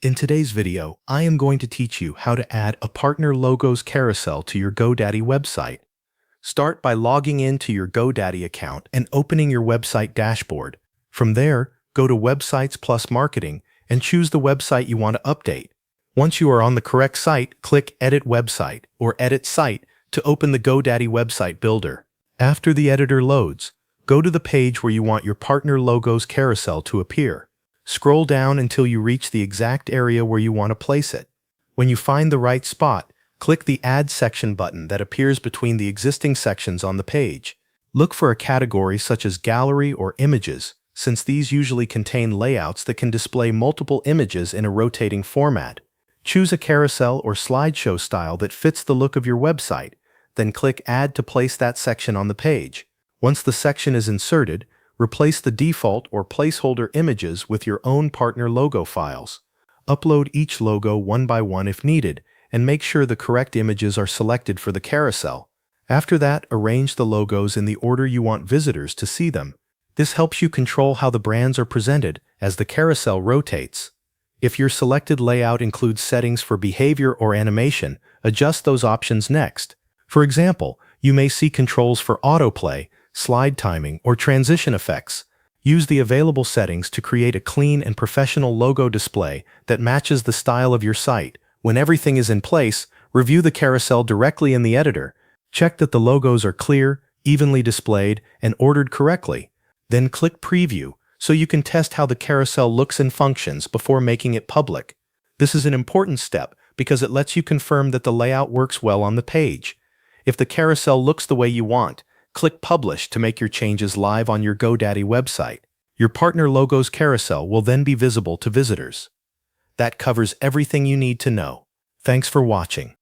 In today's video, I am going to teach you how to add a partner logos carousel to your GoDaddy website. Start by logging into your GoDaddy account and opening your website dashboard. From there, go to Websites plus Marketing and choose the website you want to update. Once you are on the correct site, click Edit Website or Edit Site to open the GoDaddy website builder. After the editor loads, go to the page where you want your partner logos carousel to appear. Scroll down until you reach the exact area where you want to place it. When you find the right spot, click the Add Section button that appears between the existing sections on the page. Look for a category such as Gallery or Images, since these usually contain layouts that can display multiple images in a rotating format. Choose a carousel or slideshow style that fits the look of your website, then click Add to place that section on the page. Once the section is inserted, replace the default or placeholder images with your own partner logo files. Upload each logo one by one if needed, and make sure the correct images are selected for the carousel. After that, arrange the logos in the order you want visitors to see them. This helps you control how the brands are presented as the carousel rotates. If your selected layout includes settings for behavior or animation, adjust those options next. For example, you may see controls for autoplay, slide timing, or transition effects. Use the available settings to create a clean and professional logo display that matches the style of your site. When everything is in place, review the carousel directly in the editor. Check that the logos are clear, evenly displayed, and ordered correctly. Then click Preview so you can test how the carousel looks and functions before making it public. This is an important step because it lets you confirm that the layout works well on the page. If the carousel looks the way you want, click Publish to make your changes live on your GoDaddy website. Your partner logos carousel will then be visible to visitors. That covers everything you need to know. Thanks for watching.